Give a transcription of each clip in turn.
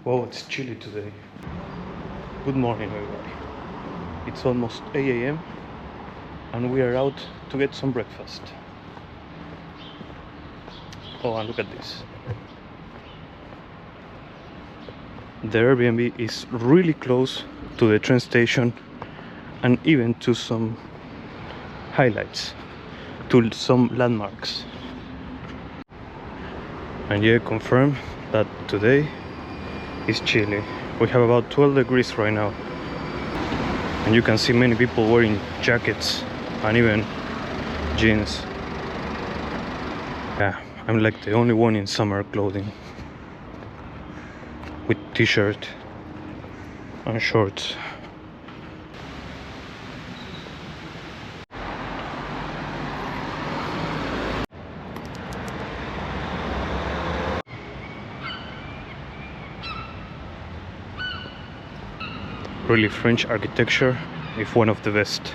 Wow, it's chilly today. Good morning, everybody. It's almost 8 a.m. and we are out to get some breakfast. Oh, and look at this. The Airbnb is really close to the train station and even to some highlights, to some landmarks. And yeah, confirm that today is chilly. We have about 12 degrees right now, and you can see many people wearing jackets and even jeans. Yeah, I'm like the only one in summer clothing with t-shirt and shorts. Really French architecture, if one of the best.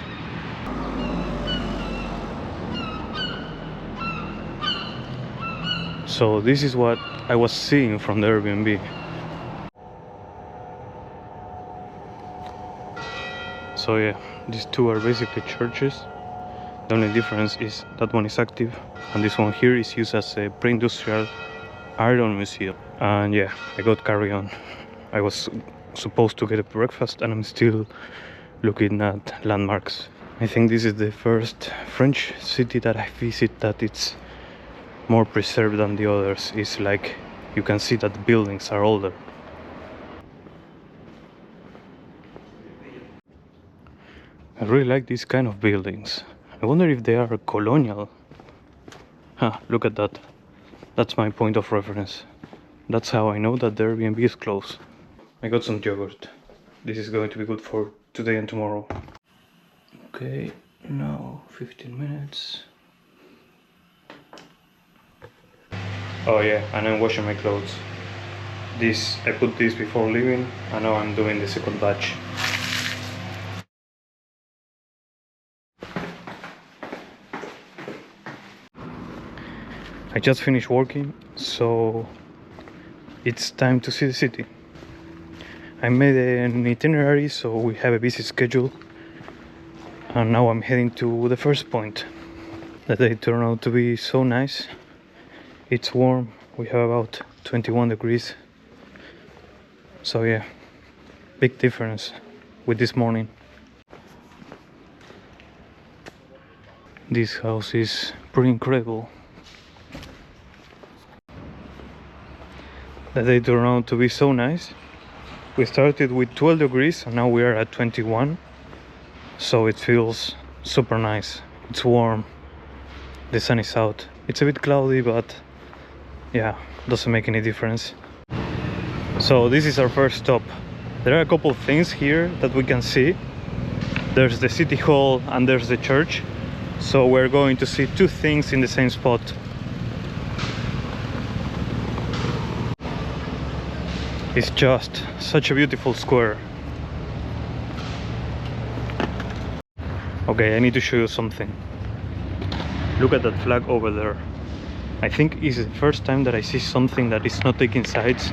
So this is what I was seeing from the Airbnb. So yeah, these two are basically churches. The only difference is that one is active and this one here is used as a pre-industrial iron museum. And yeah, I got carried on. I was supposed to get a breakfast and I'm still looking at landmarks. I think this is the first French city that I visit that it's more preserved than the others. It's like you can see that the buildings are older. I really like these kind of buildings. I wonder if they are colonial. Look at that. That's my point of reference. That's how I know that the Airbnb is close. I got some yogurt. This is going to be good for today and tomorrow. Okay, now 15 minutes. Oh yeah, and I'm washing my clothes. I put this before leaving, and now I'm doing the second batch. I just finished working, so it's time to see the city. I made an itinerary, so we have a busy schedule, and now I'm heading to the first point. The day turned out to be so nice. It's warm, we have about 21 degrees. So yeah, big difference with this morning. This house is pretty incredible. The day turned out to be so nice. We started with 12 degrees and now we are at 21. So it feels super nice. It's warm. The sun is out. It's a bit cloudy, but yeah, doesn't make any difference. So this is our first stop. There are a couple of things here that we can see. There's the city hall and there's the church. So we're going to see two things in the same spot. It's just such a beautiful square. Okay, I need to show you something. Look at that flag over there. I think it's the first time that I see something that is not taking sides,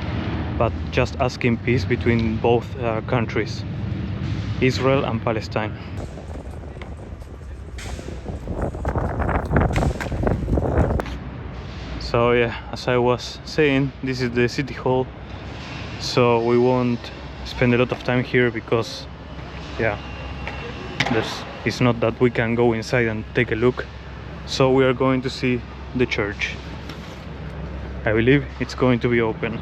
but just asking peace between both countries, Israel and Palestine. So yeah, as I was saying, this is the city hall. So we won't spend a lot of time here because yeah, it's not that we can go inside and take a look. So we are going to see the church. I believe it's going to be open.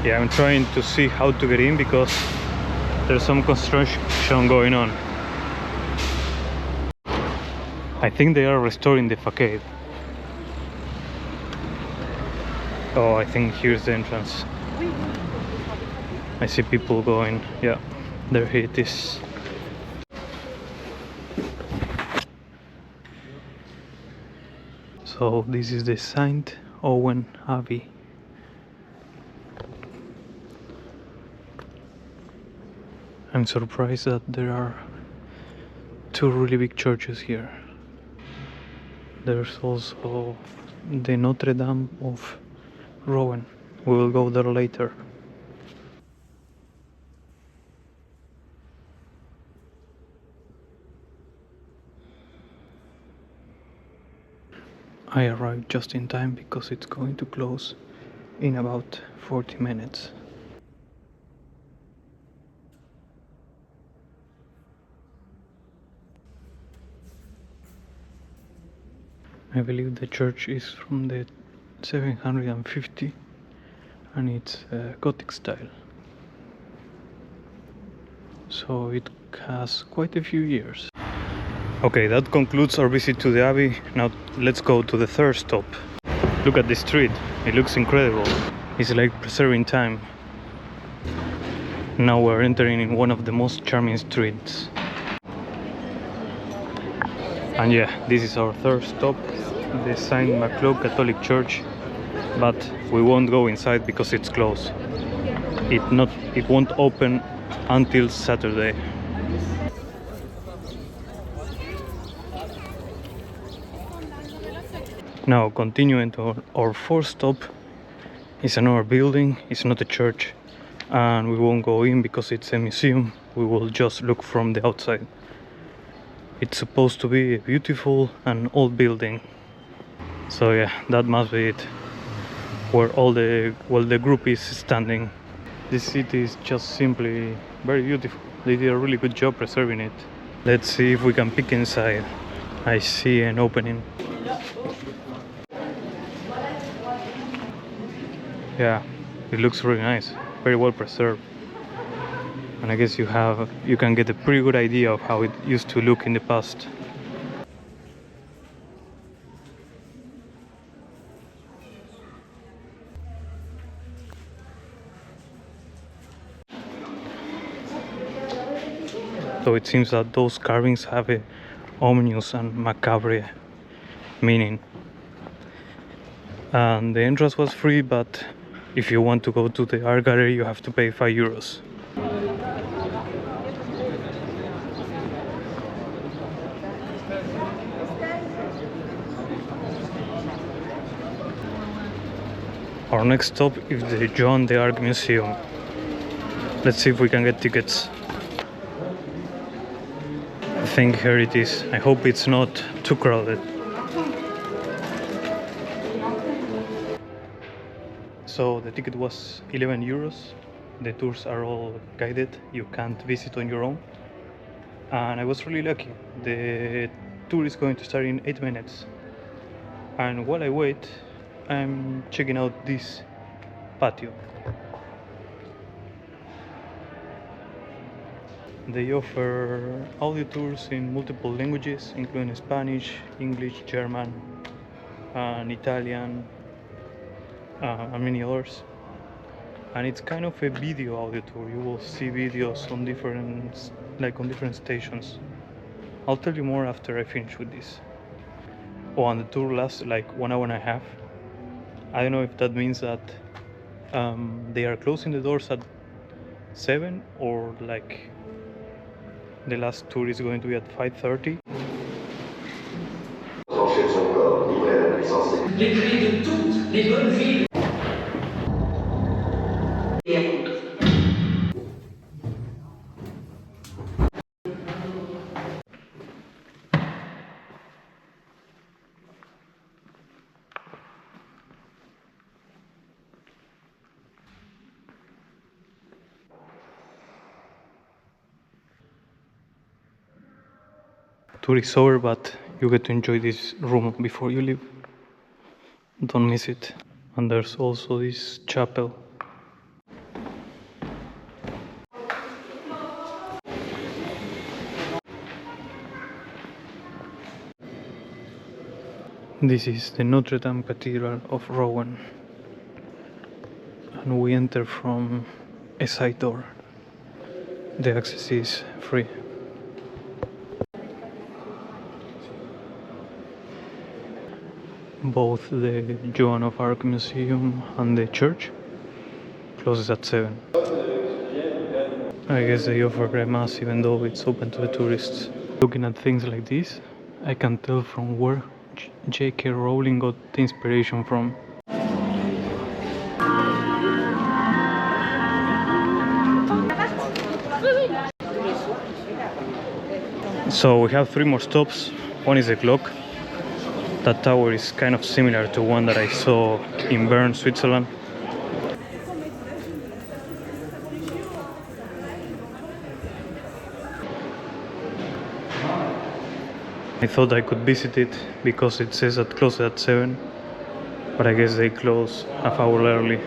Yeah, I'm trying to see how to get in because there's some construction going on. I think they are restoring the facade. Oh, I think here's the entrance. I see people going. Yeah, there it is. So this is the Saint-Ouen Abbey. I'm surprised that there are two really big churches here. There's also the Notre-Dame of Rouen. We will go there later. I arrived just in time because it's going to close in about 40 minutes. I believe the church is from the 750 and it's Gothic style. So it has quite a few years. Okay, that concludes our visit to the Abbey. Now let's go to the third stop. Look at the street, it looks incredible. It's like preserving time. Now we're entering in one of the most charming streets. And yeah, this is our third stop, the Saint-Maclou Catholic Church. But we won't go inside because it's closed. It won't open until Saturday. Now continuing to our fourth stop is another building. It's not a church and we won't go in because it's a museum. We will just look from the outside. It's supposed to be a beautiful and old building. So yeah, that must be it. Where the group is standing. This city is just simply very beautiful. They did a really good job preserving it. Let's see if we can peek inside. I see an opening. Yeah, it looks really nice, very well preserved. And I guess you can get a pretty good idea of how it used to look in the past. So it seems that those carvings have a ominous and macabre meaning. And the entrance was free, but if you want to go to the art gallery you have to pay €5. Our next stop is the Joan d'Arc Museum. Let's see if we can get tickets. I think here it is. I hope it's not too crowded. So the ticket was €11. The tours are all guided. You can't visit on your own. And I was really lucky. The tour is going to start in 8 minutes. And while I wait, I'm checking out this patio. They offer audio tours in multiple languages, including Spanish, English, German, and Italian, and many others. And it's kind of a video audio tour. You will see videos on different stations. I'll tell you more after I finish with this. Oh, and the tour lasts like 1 hour and a half. I don't know if that means that they are closing the doors at 7 or like the last tour is going to be at 5:30. Les clés de toutes les bonnes villes. Tour is over, but you get to enjoy this room before you leave. Don't miss it. And there's also this chapel. This is the Notre-Dame Cathedral of Rouen. And we enter from a side door. The access is free. Both the Joan of Arc Museum and the church closes at 7. I guess they offer a mass even though it's open to the tourists. Looking at things like this, I can tell from where J.K. Rowling got the inspiration from. So we have 3 more stops. One is the clock. That tower is kind of similar to one that I saw in Bern, Switzerland. I thought I could visit it because it says that closed at 7, but I guess they close half hour early.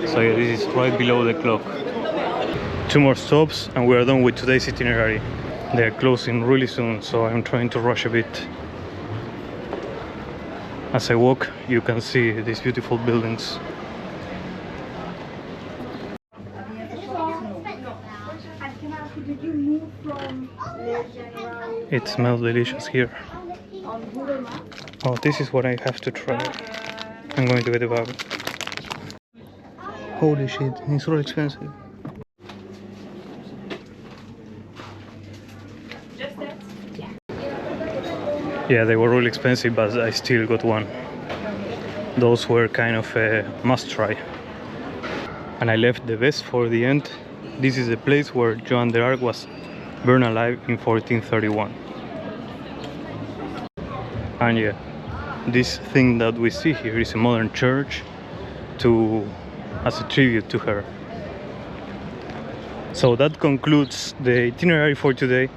So yeah, this is right below the clock. 2 more stops and we are done with today's itinerary. They are closing really soon, so I'm trying to rush a bit. As I walk, you can see these beautiful buildings. It smells delicious here. Oh, this is what I have to try. I'm going to get a bag. Holy shit, it's really expensive. Yeah, they were really expensive, but I still got one. Those were kind of a must try. And I left the best for the end. This is the place where Joan d'Arc was burned alive in 1431. And yeah, this thing that we see here is a modern church as a tribute to her. So that concludes the itinerary for today.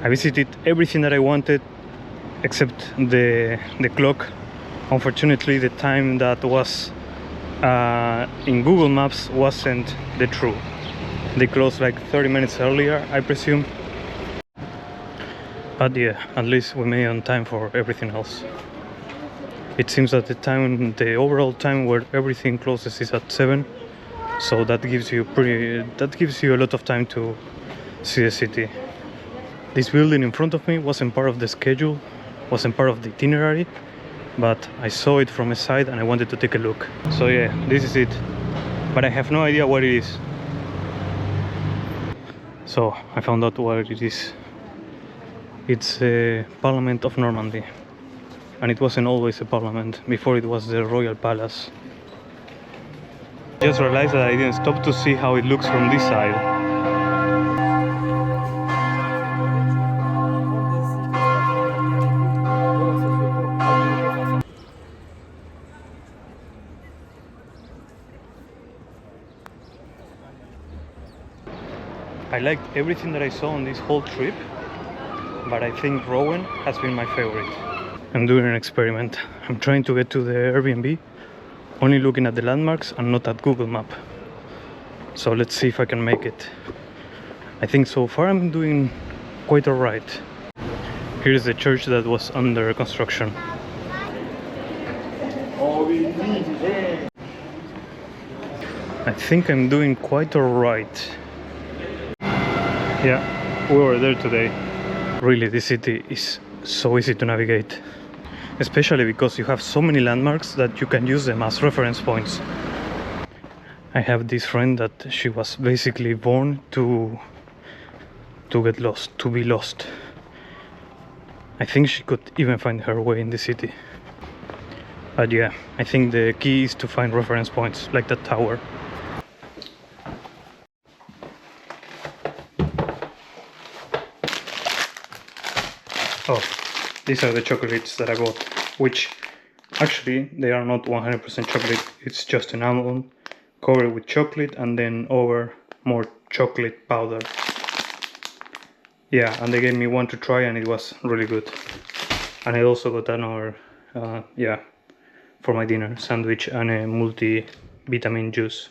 I visited everything that I wanted except the clock. Unfortunately, the time that was in Google Maps wasn't the true. They closed like 30 minutes earlier, I presume. But yeah, at least we made on time for everything else. It seems that the overall time where everything closes is at 7, so that gives you a lot of time to see the city. This building in front of me wasn't part of the schedule, wasn't part of the itinerary, but I saw it from a side and I wanted to take a look. So yeah, this is it, but I have no idea what it is. So I found out what it is. It's a Parliament of Normandy. And it wasn't always a parliament. Before it was the royal palace. Just realized that I didn't stop to see how it looks from this side. I liked everything that I saw on this whole trip, but I think Rouen has been my favorite. I'm doing an experiment. I'm trying to get to the Airbnb, only looking at the landmarks and not at Google Map. So let's see if I can make it. I think so far I'm doing quite alright. Here's the church that was under construction. I think I'm doing quite alright. Yeah, we were there today. Really, this city is so easy to navigate, especially because you have so many landmarks that you can use them as reference points. I have this friend that she was basically born to get lost, to be lost. I think she could even find her way in the city. But yeah, I think the key is to find reference points like that tower. Oh, these are the chocolates that I bought, which actually they are not 100% chocolate. It's just an almond covered with chocolate and then over more chocolate powder. Yeah, and they gave me one to try and it was really good. And I also got another, for my dinner, sandwich and a multivitamin juice.